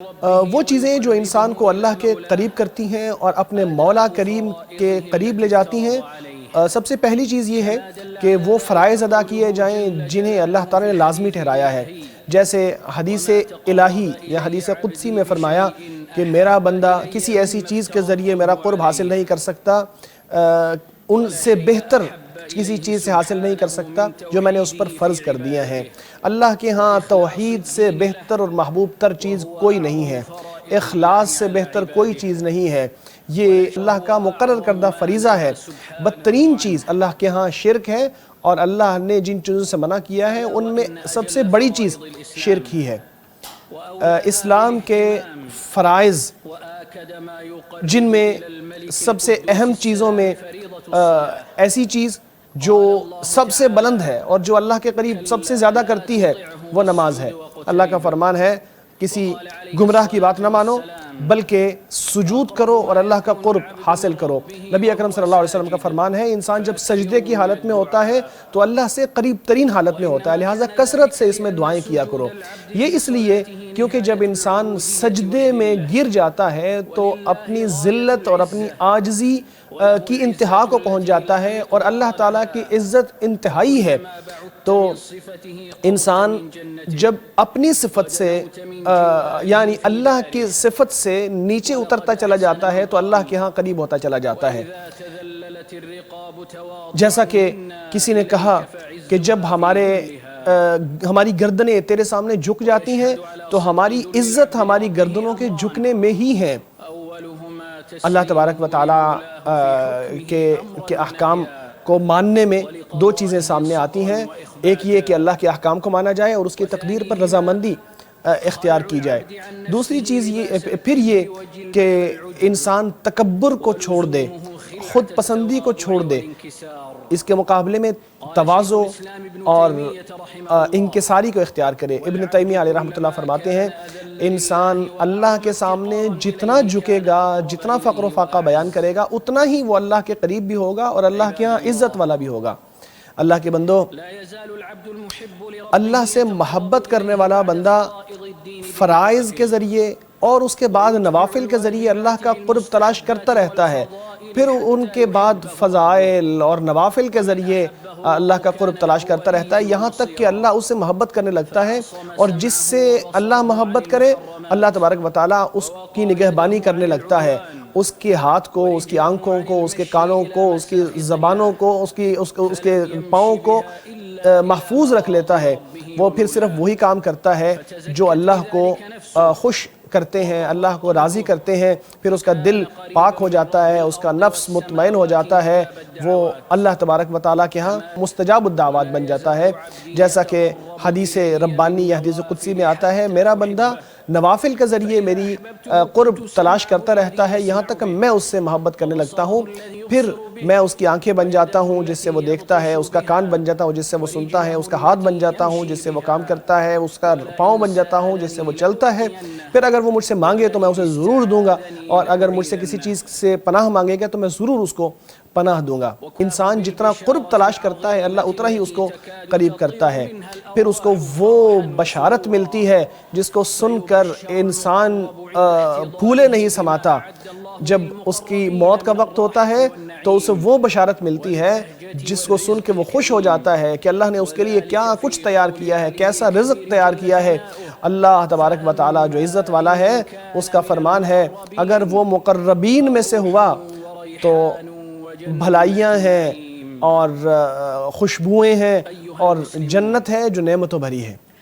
وہ چیزیں جو انسان کو اللہ کے قریب کرتی ہیں اور اپنے مولا کریم کے قریب لے جاتی ہیں، سب سے پہلی چیز یہ ہے کہ وہ فرائض ادا کیے جائیں جنہیں اللہ تعالیٰ نے لازمی ٹھہرایا ہے۔ جیسے حدیث الہی یا حدیث قدسی میں فرمایا کہ میرا بندہ کسی ایسی چیز کے ذریعے میرا قرب حاصل نہیں کر سکتا، ان سے بہتر کسی چیز سے حاصل نہیں کر سکتا جو میں نے اس پر فرض کر دیا ہے۔ اللہ کے ہاں توحید سے بہتر اور محبوب تر چیز کوئی نہیں ہے، اخلاص سے بہتر کوئی چیز نہیں ہے۔ یہ اللہ کا مقرر کردہ فریضہ ہے۔ بدترین چیز اللہ کے ہاں شرک ہے، اور اللہ نے جن چیزوں سے منع کیا ہے ان میں سب سے بڑی چیز شرک ہی ہے۔ اسلام کے فرائض جن میں سب سے اہم چیزوں میں ایسی چیز جو سب سے بلند ہے اور جو اللہ کے قریب سب سے زیادہ کرتی ہے وہ نماز ہے۔ اللہ کا فرمان ہے کسی گمراہ کی بات نہ مانو بلکہ سجود کرو اور اللہ کا قرب حاصل کرو۔ نبی اکرم صلی اللہ علیہ وسلم کا فرمان ہے انسان جب سجدے کی حالت میں ہوتا ہے تو اللہ سے قریب ترین حالت میں ہوتا ہے، لہٰذا کثرت سے اس میں دعائیں کیا کرو۔ یہ اس لیے کیونکہ جب انسان سجدے میں گر جاتا ہے تو اپنی ذلت اور اپنی عاجزی کی انتہا کو پہنچ جاتا ہے، اور اللہ تعالیٰ کی عزت انتہائی ہے۔ تو انسان جب اپنی صفت سے یعنی اللہ کی صفت سے نیچے اترتا چلا جاتا ہے تو اللہ کے ہاں قریب ہوتا چلا جاتا ہے۔ جیسا کہ کسی نے کہا کہ جب ہماری گردنیں تیرے سامنے جھک جاتی ہیں تو ہماری عزت ہماری گردنوں کے جھکنے میں ہی ہے۔ اللہ تبارک و تعالیٰ کے احکام کو ماننے میں دو چیزیں سامنے آتی ہیں، ایک یہ کہ اللہ کے احکام کو مانا جائے اور اس کی تقدیر پر رضامندی اختیار کی جائے۔ دوسری چیز پھر یہ کہ انسان تکبر کو چھوڑ دے، خود پسندی کو چھوڑ دے، اس کے مقابلے میں تواضع اور انکساری کو اختیار کرے۔ ابن تیمیہ علیہ رحمۃ اللہ فرماتے ہیں انسان اللہ کے سامنے جتنا جھکے گا، جتنا فقر و فاقہ بیان کرے گا، اتنا ہی وہ اللہ کے قریب بھی ہوگا اور اللہ کے ہاں عزت والا بھی ہوگا۔ اللہ کے بندو، اللہ سے محبت کرنے والا بندہ فرائض کے ذریعے اور اس کے بعد نوافل کے ذریعے اللہ کا قرب تلاش کرتا رہتا ہے، پھر ان کے بعد فضائل اور نوافل کے ذریعے اللہ کا قرب تلاش کرتا رہتا ہے، یہاں تک کہ اللہ اس سے محبت کرنے لگتا ہے، اور جس سے اللہ محبت کرے اللہ تبارک و تعالیٰ اس کی نگہبانی کرنے لگتا ہے، اس کے ہاتھ کو، اس کی آنکھوں کو، اس کے کانوں کو، اس کی زبانوں کو، اس کے پاؤں کو محفوظ رکھ لیتا ہے۔ وہ پھر صرف وہی کام کرتا ہے جو اللہ کو خوش کرتے ہیں، اللہ کو راضی کرتے ہیں، پھر اس کا دل پاک ہو جاتا ہے، اس کا نفس مطمئن ہو جاتا ہے، وہ اللہ تبارک و تعالیٰ کے ہاں مستجاب الدعوات بن جاتا ہے۔ جیسا کہ حدیث ربانی یا حدیث قدسی میں آتا ہے میرا بندہ نوافل کے ذریعے میری قرب تلاش کرتا رہتا ہے یہاں تک کہ میں اس سے محبت کرنے لگتا ہوں، پھر میں اس کی آنکھیں بن جاتا ہوں جس سے وہ دیکھتا ہے، اس کا کان بن جاتا ہوں جس سے وہ سنتا ہے، اس کا ہاتھ بن جاتا ہوں جس سے وہ کام کرتا ہے، اس کا پاؤں بن جاتا ہوں جس سے وہ چلتا ہے، پھر اگر وہ مجھ سے مانگے تو میں اسے ضرور دوں گا، اور اگر مجھ سے کسی چیز سے پناہ مانگے گا تو میں ضرور اس کو پناہ دوں گا۔ انسان جتنا قرب تلاش کرتا ہے اللہ اتنا ہی اس کو قریب کرتا ہے۔ پھر اس کو وہ بشارت ملتی ہے جس کو سن کر انسان پھولے نہیں سماتا۔ جب اس کی موت کا وقت ہوتا ہے تو اسے وہ بشارت ملتی ہے جس کو سن کے وہ خوش ہو جاتا ہے کہ اللہ نے اس کے لیے کیا کچھ تیار کیا ہے، کیسا رزق تیار کیا ہے۔ اللہ تبارک و تعالیٰ جو عزت والا ہے اس کا فرمان ہے اگر وہ مقربین میں سے ہوا تو بھلائیاں ہیں اور خوشبوئیں ہیں اور جنت ہے جو نعمتوں بھری ہے۔